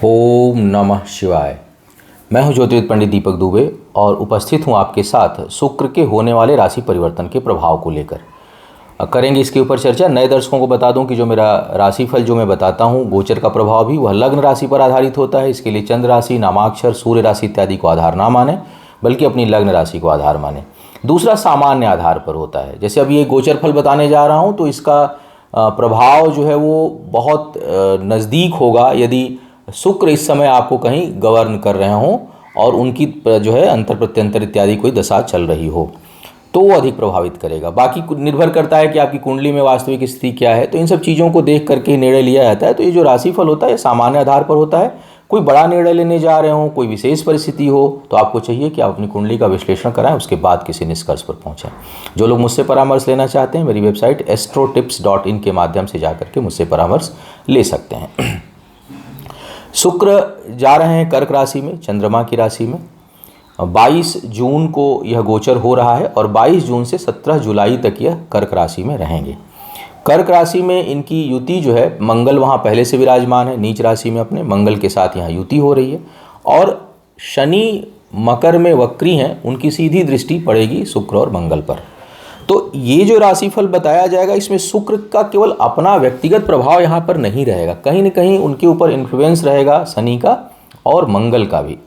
ओम नमः शिवाय। मैं हूं ज्योतिर्विद पंडित दीपक दुबे और उपस्थित हूं आपके साथ शुक्र के होने वाले राशि परिवर्तन के प्रभाव को लेकर करेंगे इसके ऊपर चर्चा। नए दर्शकों को बता दूं कि जो मेरा राशिफल जो मैं बताता हूं, गोचर का प्रभाव भी वह लग्न राशि पर आधारित होता है। इसके लिए चंद्र राशि, नामाक्षर, सूर्य राशि इत्यादि को आधार ना माने, बल्कि अपनी लग्न राशि को आधार माने। दूसरा सामान्य आधार पर होता है। जैसे अभी ये गोचर फल बताने जा रहा हूँ तो इसका प्रभाव जो है वो बहुत नज़दीक होगा यदि शुक्र इस समय आपको कहीं गवर्न कर रहे हों और उनकी जो है अंतर प्रत्यंतर इत्यादि कोई दशा चल रही हो तो वो अधिक प्रभावित करेगा। बाकी निर्भर करता है कि आपकी कुंडली में वास्तविक स्थिति क्या है, तो इन सब चीज़ों को देख करके निर्णय लिया जाता है। तो ये जो राशिफल होता है ये सामान्य आधार पर होता है। कोई बड़ा निर्णय लेने जा रहे हों, कोई विशेष परिस्थिति हो, तो आपको चाहिए कि आप अपनी कुंडली का विश्लेषण कराएं, उसके बाद किसी निष्कर्ष पर पहुंचें। जो लोग मुझसे परामर्श लेना चाहते हैं, मेरी वेबसाइट astrotips.in के माध्यम से जाकर के मुझसे परामर्श ले सकते हैं। शुक्र जा रहे हैं कर्क राशि में, चंद्रमा की राशि में। 22 जून को यह गोचर हो रहा है और 22 जून से 17 जुलाई तक यह कर्क राशि में रहेंगे। कर्क राशि में इनकी युति जो है, मंगल वहाँ पहले से विराजमान है नीच राशि में, अपने मंगल के साथ यहाँ युति हो रही है। और शनि मकर में वक्री हैं, उनकी सीधी दृष्टि पड़ेगी शुक्र और मंगल पर। तो ये जो राशिफल बताया जाएगा इसमें शुक्र का केवल अपना व्यक्तिगत प्रभाव यहाँ पर नहीं रहेगा, कहीं न कहीं उनके ऊपर इन्फ्लुएंस रहेगा शनि का और मंगल का भी।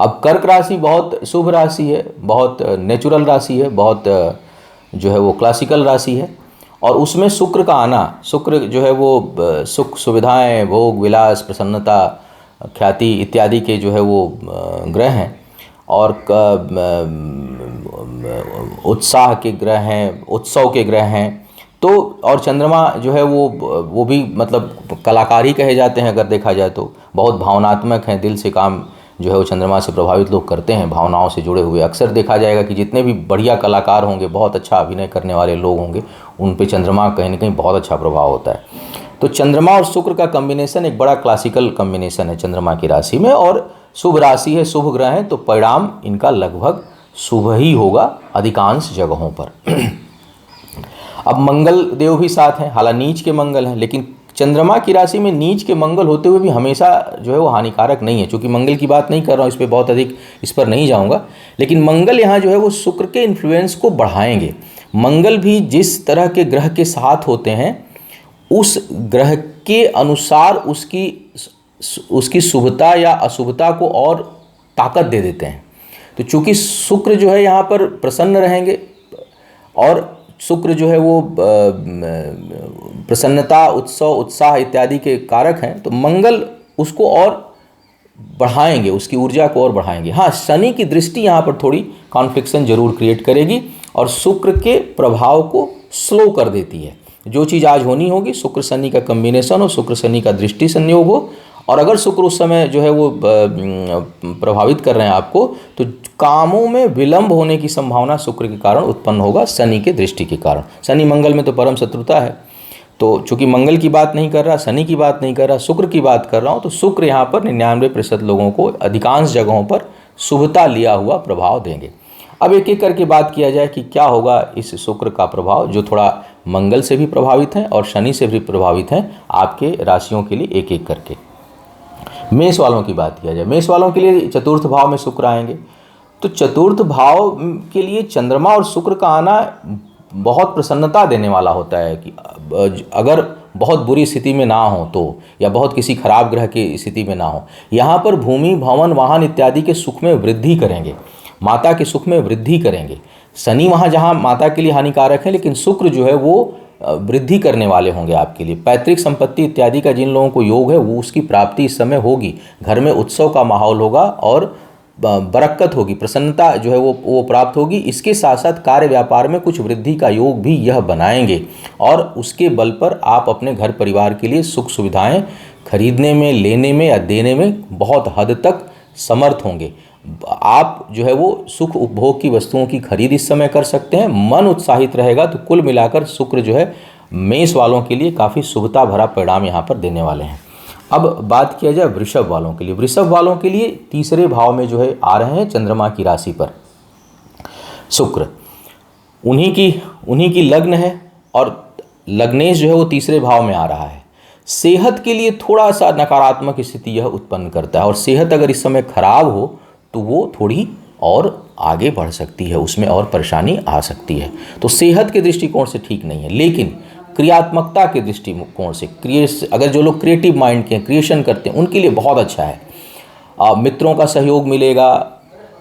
अब कर्क राशि बहुत शुभ राशि है, बहुत नेचुरल राशि है, बहुत जो है वो क्लासिकल राशि है। और उसमें शुक्र का आना, शुक्र जो है वो सुख सुविधाएं, भोग विलास, प्रसन्नता, ख्याति इत्यादि के जो है वो ग्रह हैं और उत्साह के ग्रह हैं, उत्सव के ग्रह हैं। तो और चंद्रमा जो है वो भी मतलब कलाकार ही कहे जाते हैं अगर देखा जाए तो। बहुत भावनात्मक हैं, दिल से काम जो है वो चंद्रमा से प्रभावित लोग करते हैं, भावनाओं से जुड़े हुए। अक्सर देखा जाएगा कि जितने भी बढ़िया कलाकार होंगे, बहुत अच्छा अभिनय करने वाले लोग होंगे, उन पे चंद्रमा कहीं ना कहीं बहुत अच्छा प्रभाव होता है। तो चंद्रमा और शुक्र का कम्बिनेशन एक बड़ा क्लासिकल कम्बिनेशन है चंद्रमा की राशि में, और शुभ राशि है, शुभ ग्रह है, तो परिणाम इनका लगभग शुभ ही होगा अधिकांश जगहों पर। अब मंगल देव भी साथ हैं, हालांकि नीच के मंगल हैं, लेकिन चंद्रमा की राशि में नीच के मंगल होते हुए भी हमेशा जो है वो हानिकारक नहीं है। चूँकि मंगल की बात नहीं कर रहा हूँ, इस पर बहुत अधिक इस पर नहीं जाऊँगा, लेकिन मंगल यहाँ जो है वो शुक्र के इन्फ्लुएंस को बढ़ाएंगे। मंगल भी जिस तरह के ग्रह के साथ होते हैं उस ग्रह के अनुसार उसकी शुभता या अशुभता को और ताकत दे देते हैं। तो चूँकि शुक्र जो है यहाँ पर प्रसन्न रहेंगे और शुक्र जो है वो प्रसन्नता, उत्सव, उत्साह इत्यादि के कारक हैं, तो मंगल उसको और बढ़ाएंगे, उसकी ऊर्जा को और बढ़ाएंगे। हाँ, शनि की दृष्टि यहाँ पर थोड़ी कॉन्फ्लिक्शन जरूर क्रिएट करेगी और शुक्र के प्रभाव को स्लो कर देती है। जो चीज़ आज होनी होगी, शुक्र शनि का कम्बिनेशन हो, शुक्र शनि का दृष्टि संयोग हो, और अगर शुक्र उस समय जो है वो प्रभावित कर रहे हैं आपको, तो कामों में विलंब होने की संभावना शुक्र के कारण उत्पन्न होगा, शनि के दृष्टि के कारण। शनि मंगल में तो परम शत्रुता है, तो चूंकि मंगल की बात नहीं कर रहा, शनि की बात नहीं कर रहा, शुक्र की बात कर रहा हूँ, तो शुक्र यहाँ पर 99% लोगों को अधिकांश जगहों पर शुभता लिया हुआ प्रभाव देंगे। अब एक एक करके बात किया जाए कि क्या होगा इस शुक्र का प्रभाव, जो थोड़ा मंगल से भी प्रभावित हैं और शनि से भी प्रभावित हैं, आपके राशियों के लिए एक एक करके। मेष वालों की बात किया जाए, मेष वालों के लिए चतुर्थ भाव में शुक्र आएंगे। तो चतुर्थ भाव के लिए चंद्रमा और शुक्र का आना बहुत प्रसन्नता देने वाला होता है कि अगर बहुत बुरी स्थिति में ना हो तो, या बहुत किसी खराब ग्रह की स्थिति में ना हो, यहाँ पर भूमि, भवन, वाहन इत्यादि के सुख में वृद्धि करेंगे, माता के सुख में वृद्धि करेंगे। शनि वहाँ जहाँ माता के लिए हानिकारक है, लेकिन शुक्र जो है वो वृद्धि करने वाले होंगे आपके लिए। पैतृक संपत्ति इत्यादि का जिन लोगों को योग है वो उसकी प्राप्ति इस समय होगी। घर में उत्सव का माहौल होगा और बरकत होगी, प्रसन्नता जो है वो प्राप्त होगी। इसके साथ साथ कार्य व्यापार में कुछ वृद्धि का योग भी यह बनाएंगे और उसके बल पर आप अपने घर परिवार के लिए सुख सुविधाएं खरीदने में, लेने में या देने में बहुत हद तक समर्थ होंगे। आप जो है वो सुख उपभोग की वस्तुओं की खरीद इस समय कर सकते हैं, मन उत्साहित रहेगा। तो कुल मिलाकर शुक्र जो है मेष वालों के लिए काफ़ी शुभता भरा परिणाम यहाँ पर देने वाले हैं। अब बात किया जाए वृषभ वालों के लिए। वृषभ वालों के लिए तीसरे भाव में जो है आ रहे हैं चंद्रमा की राशि पर शुक्र, उन्हीं की लग्न है और लग्नेश जो है वो तीसरे भाव में आ रहा है। सेहत के लिए थोड़ा सा नकारात्मक स्थिति यह उत्पन्न करता है, और सेहत अगर इस समय खराब हो तो वो थोड़ी और आगे बढ़ सकती है, उसमें और परेशानी आ सकती है। तो सेहत के दृष्टिकोण से ठीक नहीं है, लेकिन क्रियात्मकता के दृष्टिकोण से अगर जो लोग क्रिएटिव माइंड के क्रिएशन करते हैं उनके लिए बहुत अच्छा है। मित्रों का सहयोग मिलेगा,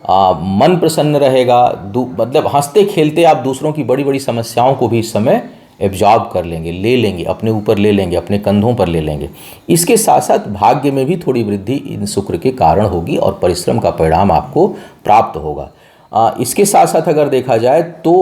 मन प्रसन्न रहेगा, मतलब हंसते खेलते आप दूसरों की बड़ी बड़ी समस्याओं को भी इस समय एब्जॉर्ब कर लेंगे, ले लेंगे, अपने ऊपर ले लेंगे, अपने कंधों पर ले लेंगे। इसके साथ साथ भाग्य में भी थोड़ी वृद्धि इन शुक्र के कारण होगी और परिश्रम का परिणाम आपको प्राप्त होगा। इसके साथ साथ अगर देखा जाए तो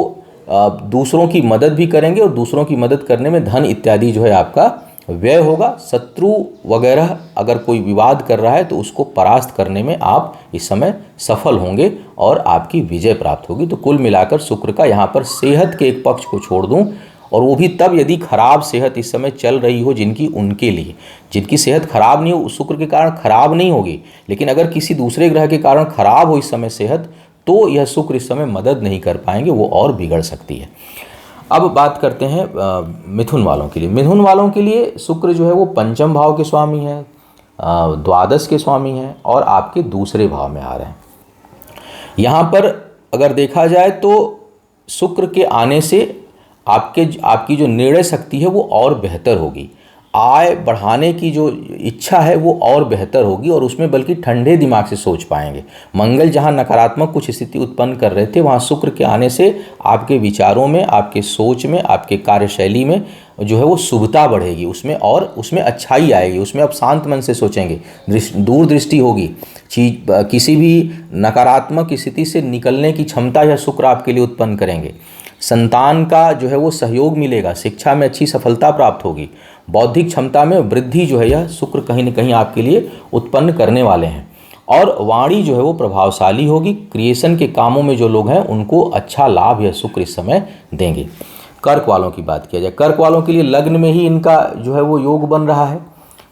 दूसरों की मदद भी करेंगे, और दूसरों की मदद करने में धन इत्यादि जो है आपका व्यय होगा। शत्रु वगैरह अगर कोई विवाद कर रहा है तो उसको परास्त करने में आप इस समय सफल होंगे और आपकी विजय प्राप्त होगी। तो कुल मिलाकर शुक्र का यहाँ पर सेहत के एक पक्ष को छोड़ दूं, और वो भी तब यदि खराब सेहत इस समय चल रही हो जिनकी, उनके लिए। जिनकी सेहत खराब नहीं हो, शुक्र के कारण खराब नहीं होगी, लेकिन अगर किसी दूसरे ग्रह के कारण खराब हो इस समय सेहत, तो यह शुक्र इस समय मदद नहीं कर पाएंगे, वो और बिगड़ सकती है। अब बात करते हैं मिथुन वालों के लिए। मिथुन वालों के लिए शुक्र जो है वो पंचम भाव के स्वामी हैं, द्वादश के स्वामी हैं, और आपके दूसरे भाव में आ रहे हैं। यहाँ पर अगर देखा जाए तो शुक्र के आने से आपकी जो निर्णय शक्ति है वो और बेहतर होगी, आय बढ़ाने की जो इच्छा है वो और बेहतर होगी, और उसमें बल्कि ठंडे दिमाग से सोच पाएंगे। मंगल जहाँ नकारात्मक कुछ स्थिति उत्पन्न कर रहे थे, वहाँ शुक्र के आने से आपके विचारों में, आपके सोच में, आपके कार्यशैली में जो है वो शुभता बढ़ेगी, उसमें अच्छाई आएगी, उसमें आप शांत मन से सोचेंगे, दूरदृष्टि होगी, किसी भी नकारात्मक स्थिति से निकलने की क्षमता यह शुक्र आपके लिए उत्पन्न करेंगे। संतान का जो है वो सहयोग मिलेगा, शिक्षा में अच्छी सफलता प्राप्त होगी, बौद्धिक क्षमता में वृद्धि जो है यह शुक्र कहीं न कहीं आपके लिए उत्पन्न करने वाले हैं, और वाणी जो है वो प्रभावशाली होगी। क्रिएशन के कामों में जो लोग हैं उनको अच्छा लाभ यह शुक्र इस समय देंगे। कर्क वालों की बात किया जाए, कर्क वालों के लिए लग्न में ही इनका जो है वो योग बन रहा है,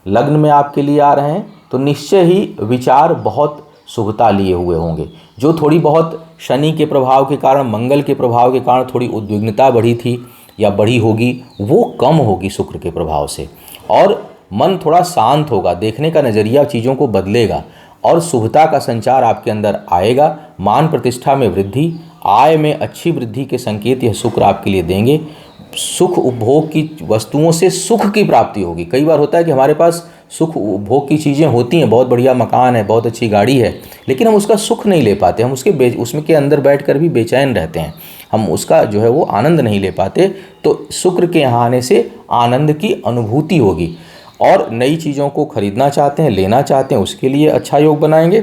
लग्न में आपके लिए आ रहे हैं, तो निश्चय ही विचार बहुत शुभता लिए हुए होंगे। जो थोड़ी बहुत शनि के प्रभाव के कारण, मंगल के प्रभाव के कारण थोड़ी उद्विग्नता बढ़ी थी या बढ़ी होगी, वो कम होगी शुक्र के प्रभाव से, और मन थोड़ा शांत होगा, देखने का नज़रिया चीज़ों को बदलेगा, और शुभता का संचार आपके अंदर आएगा। मान प्रतिष्ठा में वृद्धि, आय में अच्छी वृद्धि के संकेत यह शुक्र आपके लिए देंगे। सुख उपभोग की वस्तुओं से सुख की प्राप्ति होगी। कई बार होता है कि हमारे पास सुख उपभोग की चीज़ें होती हैं, बहुत बढ़िया मकान है, बहुत अच्छी गाड़ी है, लेकिन हम उसका सुख नहीं ले पाते, हम उसमें के अंदर बैठकर भी बेचैन रहते हैं, हम उसका जो है वो आनंद नहीं ले पाते। तो शुक्र के यहाँ आने से आनंद की अनुभूति होगी, और नई चीज़ों को खरीदना चाहते हैं, लेना चाहते हैं, उसके लिए अच्छा योग बनाएंगे।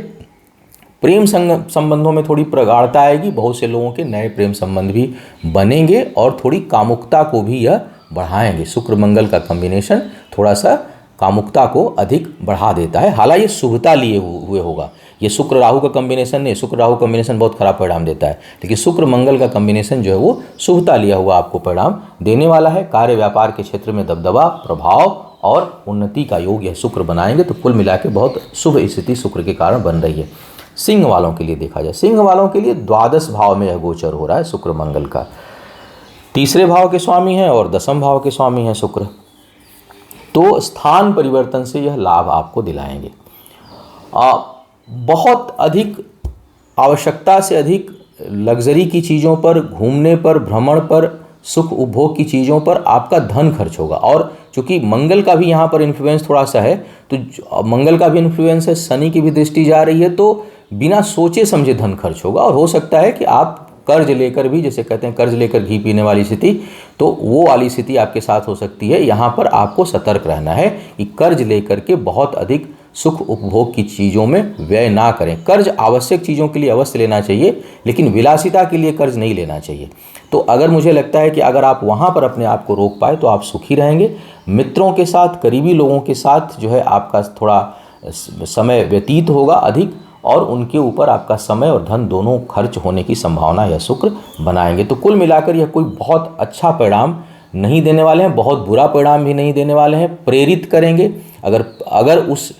प्रेम संबंधों में थोड़ी प्रगाढ़ता आएगी, बहुत से लोगों के नए प्रेम संबंध भी बनेंगे, और थोड़ी कामुकता को भी यह बढ़ाएंगे। शुक्र मंगल का कॉम्बिनेशन थोड़ा सा कामुकता को अधिक बढ़ा देता है, हालांकि ये शुभता लिए हुए होगा। ये शुक्र राहु का कॉम्बिनेशन नहीं, शुक्र राहु कॉम्बिनेशन बहुत खराब परिणाम देता है, लेकिन शुक्र मंगल का कॉम्बिनेशन जो है वो शुभता लिया हुआ आपको परिणाम देने वाला है। कार्य व्यापार के क्षेत्र में दबदबा, प्रभाव और उन्नति का योग यह शुक्र बनाएंगे। तो कुल मिला के बहुत शुभ स्थिति शुक्र के कारण बन रही है। सिंह वालों के लिए देखा जाए, सिंह वालों के लिए द्वादश भाव में यह गोचर हो रहा है शुक्र मंगल का। तीसरे भाव के स्वामी हैं और दसम भाव के स्वामी हैं शुक्र, तो स्थान परिवर्तन से यह लाभ आपको दिलाएंगे। बहुत अधिक आवश्यकता से अधिक लग्जरी की चीज़ों पर, घूमने पर, भ्रमण पर, सुख उपभोग की चीज़ों पर आपका धन खर्च होगा। और चूँकि मंगल का भी यहाँ पर इन्फ्लुएंस थोड़ा सा है, तो मंगल का भी इन्फ्लुएंस है, शनि की भी दृष्टि जा रही है, तो बिना सोचे समझे धन खर्च होगा। और हो सकता है कि आप कर्ज लेकर भी, जैसे कहते हैं कर्ज लेकर घी पीने वाली स्थिति, तो वो वाली स्थिति आपके साथ हो सकती है। यहाँ पर आपको सतर्क रहना है कि कर्ज लेकर के बहुत अधिक सुख उपभोग की चीज़ों में व्यय ना करें। कर्ज आवश्यक चीज़ों के लिए अवश्य लेना चाहिए, लेकिन विलासिता के लिए कर्ज नहीं लेना चाहिए। तो अगर मुझे लगता है कि अगर आप वहाँ पर अपने आप को रोक पाए तो आप सुखी रहेंगे। मित्रों के साथ, करीबी लोगों के साथ जो है आपका थोड़ा समय व्यतीत होगा अधिक, और उनके ऊपर आपका समय और धन दोनों खर्च होने की संभावना यह शुक्र बनाएंगे। तो कुल मिलाकर यह कोई बहुत अच्छा परिणाम नहीं देने वाले हैं, बहुत बुरा परिणाम भी नहीं देने वाले हैं। प्रेरित करेंगे, अगर उस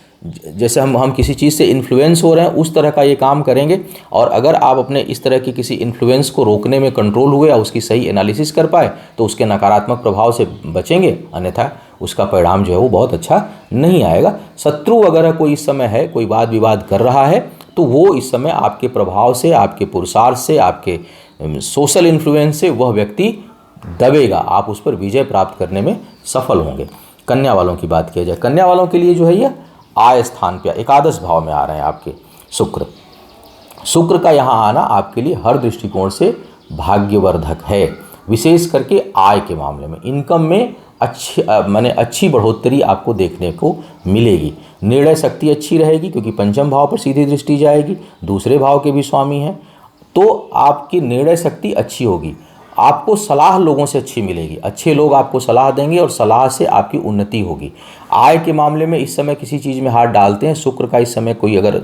जैसे हम किसी चीज़ से इन्फ्लुएंस हो रहे हैं उस तरह का ये काम करेंगे। और अगर आप अपने इस तरह की किसी इन्फ्लुएंस को रोकने में कंट्रोल हुए या उसकी सही एनालिसिस कर पाए तो उसके नकारात्मक प्रभाव से बचेंगे, अन्यथा उसका परिणाम जो है वो बहुत अच्छा नहीं आएगा। शत्रु अगर कोई इस समय है, कोई वाद विवाद कर रहा है, तो वो इस समय आपके प्रभाव से, आपके पुरुषार्थ से, आपके सोशल इन्फ्लुएंस से वह व्यक्ति दबेगा, आप उस पर विजय प्राप्त करने में सफल होंगे। कन्या वालों की बात किया जाए, कन्या वालों के लिए जो है ये आय स्थान पे एकादश भाव में आ रहे हैं आपके शुक्र। शुक्र का यहाँ आना आपके लिए हर दृष्टिकोण से भाग्यवर्धक है, विशेष करके आय के मामले में, इनकम में अच्छी बढ़ोतरी आपको देखने को मिलेगी। निर्णय शक्ति अच्छी रहेगी क्योंकि पंचम भाव पर सीधी दृष्टि जाएगी, दूसरे भाव के भी स्वामी हैं, तो आपकी निर्णय शक्ति अच्छी होगी। आपको सलाह लोगों से अच्छी मिलेगी, अच्छे लोग आपको सलाह देंगे और सलाह से आपकी उन्नति होगी। आय के मामले में इस समय किसी चीज़ में हाथ डालते हैं, शुक्र का इस समय कोई अगर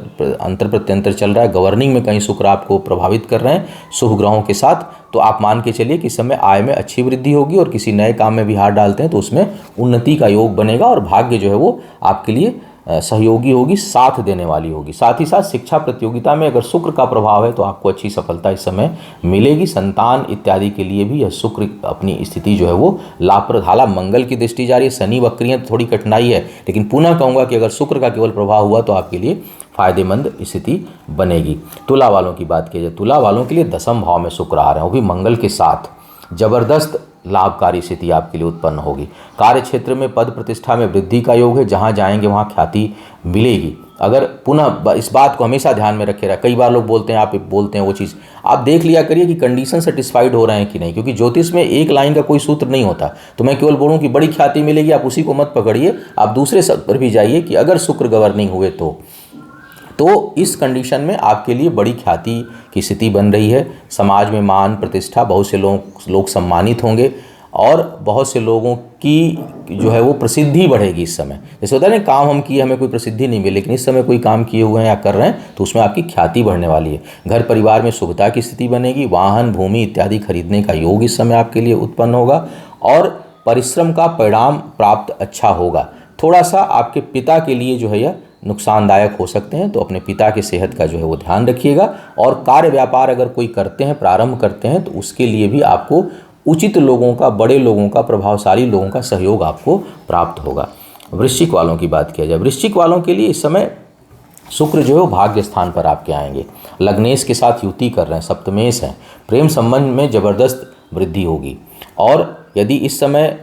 अंतर प्रत्यंतर चल रहा है, गवर्निंग में कहीं शुक्र आपको प्रभावित कर रहे हैं शुभ ग्रहों के साथ, तो आप मान के चलिए कि इस समय आय में अच्छी वृद्धि होगी और किसी नए काम में भी हाथ डालते हैं तो उसमें उन्नति का योग बनेगा और भाग्य जो है वो आपके लिए सहयोगी होगी, साथ देने वाली होगी। साथ ही साथ शिक्षा प्रतियोगिता में अगर शुक्र का प्रभाव है तो आपको अच्छी सफलता इस समय मिलेगी। संतान इत्यादि के लिए भी यह शुक्र अपनी स्थिति जो है वो लाभप्रद, हालांकि मंगल की दृष्टि जा रही है, शनि वक्रियां तो थोड़ी कठिनाई है, लेकिन पुनः कहूँगा कि अगर शुक्र का केवल प्रभाव हुआ तो आपके लिए फायदेमंद स्थिति बनेगी। तुला वालों की बात की जाए, तुला वालों के लिए दसम भाव में शुक्र आ रहे हैं, वो भी मंगल के साथ, जबरदस्त लाभकारी स्थिति आपके लिए उत्पन्न होगी। कार्य क्षेत्र में पद प्रतिष्ठा में वृद्धि का योग है, जहां जाएंगे वहां ख्याति मिलेगी। अगर पुनः इस बात को हमेशा ध्यान में रखे रहा, कई बार लोग बोलते हैं, आप बोलते हैं वो चीज़ आप देख लिया करिए कि कंडीशन सेटिस्फाइड हो रहे हैं कि नहीं, क्योंकि ज्योतिष में एक लाइन का कोई सूत्र नहीं होता। तो मैं केवल बोलूँ कि बड़ी ख्याति मिलेगी, आप उसी को मत पकड़िए, आप दूसरे शब्द पर भी जाइए कि अगर शुक्र गवर्निंग हुए तो इस कंडीशन में आपके लिए बड़ी ख्याति की स्थिति बन रही है। समाज में मान प्रतिष्ठा, बहुत से लोग सम्मानित होंगे और बहुत से लोगों की जो है वो प्रसिद्धि बढ़ेगी इस समय। जैसे होता है ना, काम हम किए हमें कोई प्रसिद्धि नहीं मिली, लेकिन इस समय कोई काम किए हुए हैं या कर रहे हैं तो उसमें आपकी ख्याति बढ़ने वाली है। घर परिवार में शुभता की स्थिति बनेगी, वाहन भूमि इत्यादि खरीदने का योग इस समय आपके लिए उत्पन्न होगा और परिश्रम का परिणाम प्राप्त अच्छा होगा। थोड़ा सा आपके पिता के लिए जो है यह नुकसानदायक हो सकते हैं, तो अपने पिता की सेहत का जो है वो ध्यान रखिएगा। और कार्य व्यापार अगर कोई करते हैं, प्रारंभ करते हैं, तो उसके लिए भी आपको उचित लोगों का, बड़े लोगों का, प्रभावशाली लोगों का सहयोग आपको प्राप्त होगा। वृश्चिक वालों की बात किया जाए, वृश्चिक वालों के लिए इस समय शुक्र जो है वो भाग्य स्थान पर आपके आएंगे, लग्नेश के साथ युति कर रहे हैं, सप्तमेश हैं, प्रेम संबंध में जबरदस्त वृद्धि होगी। और यदि इस समय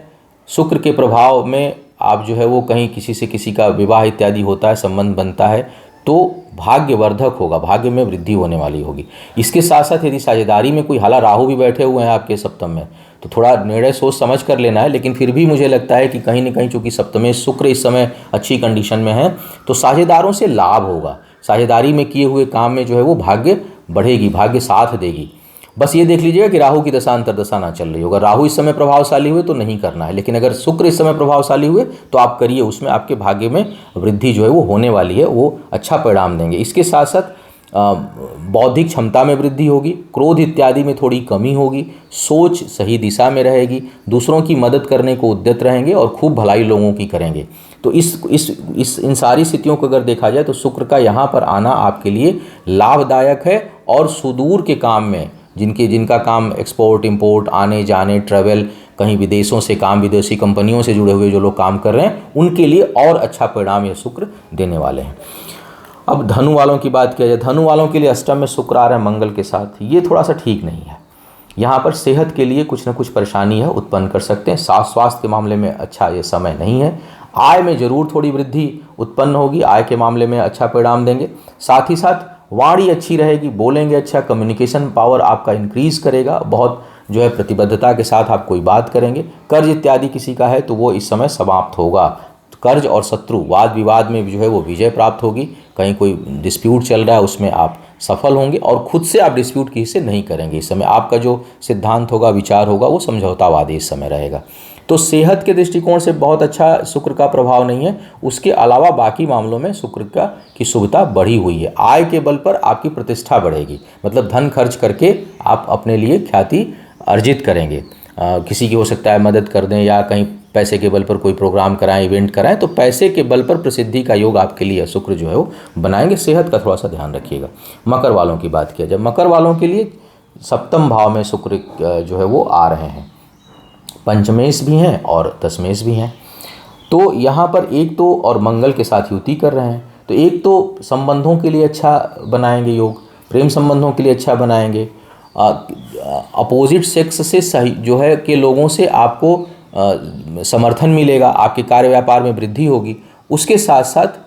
शुक्र के प्रभाव में आप जो है वो कहीं किसी से किसी का विवाह इत्यादि होता है, संबंध बनता है, तो भाग्यवर्धक होगा, भाग्य में वृद्धि होने वाली होगी। इसके साथ साथ यदि साझेदारी में कोई, हालांकि राहु भी बैठे हुए हैं आपके सप्तम में, तो थोड़ा निर्णय सोच समझ कर लेना है, लेकिन फिर भी मुझे लगता है कि कहीं न कहीं चूंकि सप्तमेश शुक्र इस समय अच्छी कंडीशन में है, तो साझेदारों से लाभ होगा। साझेदारी में किए हुए काम में जो है वो भाग्य बढ़ेगी, भाग्य साथ देगी। बस ये देख लीजिएगा कि राहु की दशा अंतर्दशा ना चल रही हो। अगर राहु इस समय प्रभावशाली हुए तो नहीं करना है, लेकिन अगर शुक्र इस समय प्रभावशाली हुए तो आप करिए, उसमें आपके भाग्य में वृद्धि जो है वो होने वाली है, वो अच्छा परिणाम देंगे। इसके साथ साथ बौद्धिक क्षमता में वृद्धि होगी, क्रोध इत्यादि में थोड़ी कमी होगी, सोच सही दिशा में रहेगी, दूसरों की मदद करने को उद्यत रहेंगे और खूब भलाई लोगों की करेंगे। तो इन सारी स्थितियों को अगर देखा जाए तो शुक्र का यहाँ पर आना आपके लिए लाभदायक है। और सुदूर के काम में जिनका काम एक्सपोर्ट इंपोर्ट, आने जाने, ट्रैवल, कहीं विदेशों से काम, विदेशी कंपनियों से जुड़े हुए जो लोग काम कर रहे हैं, उनके लिए और अच्छा परिणाम यह शुक्र देने वाले हैं। अब धनु वालों की बात किया जाए, धनु वालों के लिए अष्टम में शुक्र आ रहा है मंगल के साथ, ये थोड़ा सा ठीक नहीं है। यहाँ पर सेहत के लिए कुछ न कुछ परेशानी है, उत्पन्न कर सकते हैं। स्वास्थ्य के मामले में अच्छा ये समय नहीं है। आय में जरूर थोड़ी वृद्धि उत्पन्न होगी, आय के मामले में अच्छा परिणाम देंगे। साथ ही साथ वाणी अच्छी रहेगी, बोलेंगे अच्छा, कम्युनिकेशन पावर आपका इंक्रीज करेगा, बहुत जो है प्रतिबद्धता के साथ आप कोई बात करेंगे। कर्ज इत्यादि किसी का है तो वो इस समय समाप्त होगा। कर्ज और शत्रु वाद विवाद में जो है वो विजय प्राप्त होगी। कहीं कोई डिस्प्यूट चल रहा है उसमें आप सफल होंगे और खुद से आप डिस्प्यूट किसी से नहीं करेंगे। इस समय आपका जो सिद्धांत होगा, विचार होगा, वो समझौतावादी इस समय रहेगा। तो सेहत के दृष्टिकोण से बहुत अच्छा शुक्र का प्रभाव नहीं है। उसके अलावा बाकी मामलों में शुक्र की शुभता बढ़ी हुई है। आय के बल पर आपकी प्रतिष्ठा बढ़ेगी, मतलब धन खर्च करके आप अपने लिए ख्याति अर्जित करेंगे। किसी की हो सकता है मदद कर दें या कहीं पैसे के बल पर कोई प्रोग्राम कराएं, इवेंट कराएं, तो पैसे के बल पर प्रसिद्धि का योग आपके लिए शुक्र जो है वो बनाएंगे। सेहत का थोड़ा सा ध्यान रखिएगा। मकर वालों की बात किया जाए, मकर वालों के लिए सप्तम भाव में शुक्र जो है वो आ रहे हैं, पंचमेश भी हैं और दशमेश भी हैं। तो यहाँ पर एक तो और मंगल के साथ युति कर रहे हैं, तो एक तो संबंधों के लिए अच्छा बनाएंगे योग, प्रेम संबंधों के लिए अच्छा बनाएंगे, अपोजिट सेक्स से सही जो है के लोगों से आपको समर्थन मिलेगा, आपके कार्य व्यापार में वृद्धि होगी। उसके साथ साथ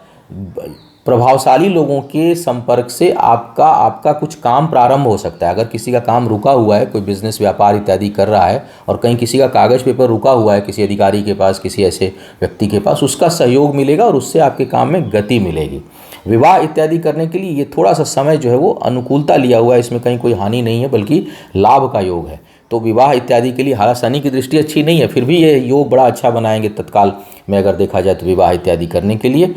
प्रभावशाली लोगों के संपर्क से आपका कुछ काम प्रारंभ हो सकता है। अगर किसी का काम रुका हुआ है, कोई बिजनेस व्यापार इत्यादि कर रहा है और कहीं किसी का कागज़ पेपर रुका हुआ है किसी अधिकारी के पास, किसी ऐसे व्यक्ति के पास, उसका सहयोग मिलेगा और उससे आपके काम में गति मिलेगी। विवाह इत्यादि करने के लिए ये थोड़ा सा समय जो है वो अनुकूलता लिया हुआ है, इसमें कहीं कोई हानि नहीं है बल्कि लाभ का योग है। तो विवाह इत्यादि के लिए, हालांकि शनि की दृष्टि अच्छी नहीं है, फिर भी ये योग बड़ा अच्छा बनाएंगे तत्काल में अगर देखा जाए तो विवाह इत्यादि करने के लिए।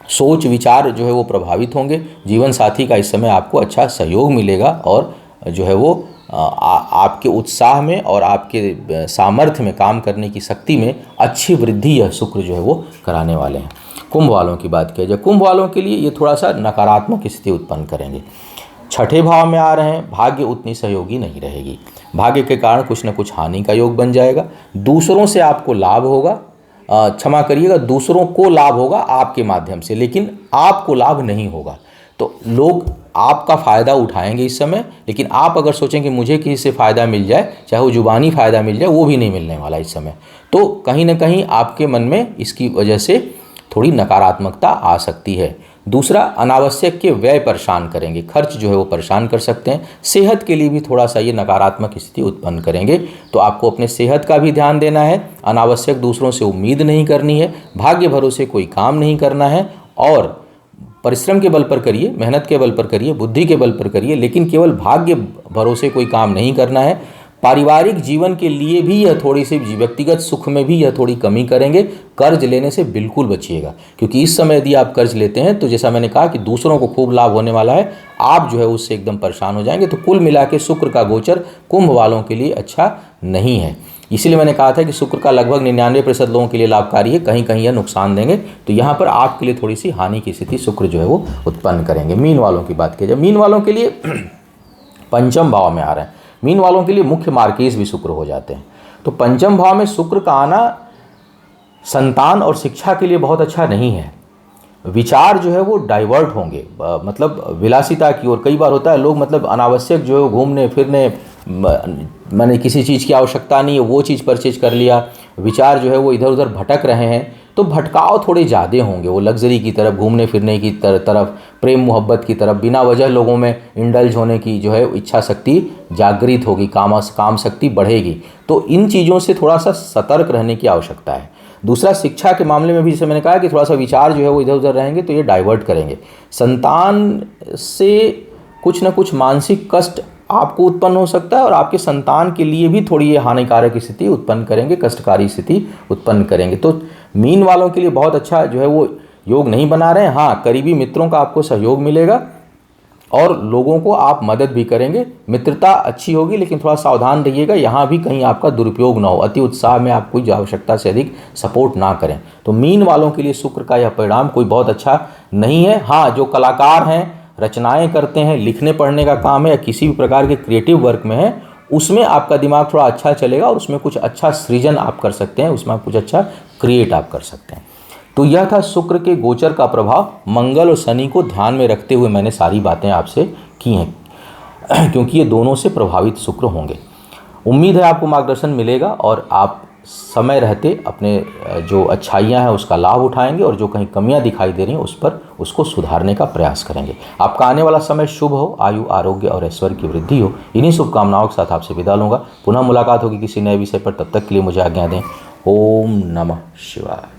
सोच विचार जो है वो प्रभावित होंगे, जीवन साथी का इस समय आपको अच्छा सहयोग मिलेगा और जो है वो आपके उत्साह में और आपके सामर्थ्य में, काम करने की शक्ति में अच्छी वृद्धि यह शुक्र जो है वो कराने वाले हैं। कुंभ वालों की बात किया जाए, कुंभ वालों के लिए ये थोड़ा सा नकारात्मक स्थिति उत्पन्न करेंगे। छठे भाव में आ रहे हैं, भाग्य उतनी सहयोगी नहीं रहेगी, भाग्य के कारण कुछ न कुछ हानि का योग बन जाएगा। दूसरों से आपको लाभ होगा, क्षमा करिएगा, दूसरों को लाभ होगा आपके माध्यम से, लेकिन आपको लाभ नहीं होगा। तो लोग आपका फ़ायदा उठाएंगे इस समय, लेकिन आप अगर सोचें कि मुझे किसी से फ़ायदा मिल जाए, चाहे वो जुबानी फ़ायदा मिल जाए, वो भी नहीं मिलने वाला इस समय। तो कहीं ना कहीं आपके मन में इसकी वजह से थोड़ी नकारात्मकता आ सकती है। दूसरा, अनावश्यक के व्यय परेशान करेंगे, खर्च जो है वो परेशान कर सकते हैं। सेहत के लिए भी थोड़ा सा ये नकारात्मक स्थिति उत्पन्न करेंगे, तो आपको अपने सेहत का भी ध्यान देना है। अनावश्यक दूसरों से उम्मीद नहीं करनी है, भाग्य भरोसे कोई काम नहीं करना है और परिश्रम के बल पर करिए, मेहनत के बल पर करिए, बुद्धि के बल पर करिए, लेकिन केवल भाग्य भरोसे कोई काम नहीं करना है। पारिवारिक जीवन के लिए भी यह थोड़ी सी, व्यक्तिगत सुख में भी यह थोड़ी कमी करेंगे। कर्ज लेने से बिल्कुल बचिएगा, क्योंकि इस समय यदि आप कर्ज लेते हैं तो जैसा मैंने कहा कि दूसरों को खूब लाभ होने वाला है, आप जो है उससे एकदम परेशान हो जाएंगे। तो कुल मिला के शुक्र का गोचर कुंभ वालों के लिए अच्छा नहीं है। इसीलिए मैंने कहा था कि शुक्र का लगभग 99% लोगों के लिए लाभकारी है, कहीं कहीं यह नुकसान देंगे। तो यहाँ पर आपके लिए थोड़ी सी हानि की स्थिति शुक्र जो है वो उत्पन्न करेंगे। मीन वालों की बात की जाए, मीन वालों के लिए पंचम भाव में आ रहे हैं, मीन वालों के लिए मुख्य मार्केज भी शुक्र हो जाते हैं। तो पंचम भाव में शुक्र का आना संतान और शिक्षा के लिए बहुत अच्छा नहीं है। विचार जो है वो डाइवर्ट होंगे, मतलब विलासिता की ओर। कई बार होता है लोग मतलब अनावश्यक जो है घूमने फिरने, मैंने किसी चीज़ की आवश्यकता नहीं है वो चीज़ परचेज कर लिया, विचार जो है वो इधर उधर भटक रहे हैं, तो भटकाव थोड़े ज़्यादा होंगे। वो लग्जरी की तरफ, घूमने फिरने की तरफ, प्रेम मोहब्बत की तरफ, बिना वजह लोगों में इंडल्ज होने की जो है इच्छा शक्ति जागृत होगी, काम शक्ति बढ़ेगी। तो इन चीज़ों से थोड़ा सा सतर्क रहने की आवश्यकता है। दूसरा, शिक्षा के मामले में भी जैसे मैंने कहा कि थोड़ा सा विचार जो है वो इधर उधर रहेंगे, तो ये डाइवर्ट करेंगे। संतान से कुछ न कुछ मानसिक कष्ट आपको उत्पन्न हो सकता है और आपके संतान के लिए भी थोड़ी ये हानिकारक स्थिति उत्पन्न करेंगे, कष्टकारी स्थिति उत्पन्न करेंगे। तो मीन वालों के लिए बहुत अच्छा जो है वो योग नहीं बना रहे हैं। हाँ, करीबी मित्रों का आपको सहयोग मिलेगा और लोगों को आप मदद भी करेंगे, मित्रता अच्छी होगी, लेकिन थोड़ा सावधान रहिएगा, यहाँ भी कहीं आपका दुरुपयोग ना हो, अति उत्साह में आप कोई आवश्यकता से अधिक सपोर्ट ना करें। तो मीन वालों के लिए शुक्र का यह परिणाम कोई बहुत अच्छा नहीं है। हाँ, जो कलाकार हैं, रचनाएं करते हैं, लिखने पढ़ने का काम है या किसी भी प्रकार के क्रिएटिव वर्क में है, उसमें आपका दिमाग थोड़ा अच्छा चलेगा और उसमें कुछ अच्छा सृजन आप कर सकते हैं, उसमें आप कुछ अच्छा क्रिएट आप कर सकते हैं। तो यह था शुक्र के गोचर का प्रभाव। मंगल और शनि को ध्यान में रखते हुए मैंने सारी बातें आपसे की हैं क्योंकि ये दोनों से प्रभावित शुक्र होंगे। उम्मीद है आपको मार्गदर्शन मिलेगा और आप समय रहते अपने जो अच्छाइयाँ हैं उसका लाभ उठाएंगे और जो कहीं कमियां दिखाई दे रही हैं उस पर उसको सुधारने का प्रयास करेंगे। आपका आने वाला समय शुभ हो, आयु आरोग्य और ऐश्वर्य की वृद्धि हो। इन्हीं शुभकामनाओं के साथ आपसे विदा लूँगा। पुनः मुलाकात होगी किसी नए विषय पर, तब तक के लिए मुझे आज्ञा दें। ओम नमः शिवाय।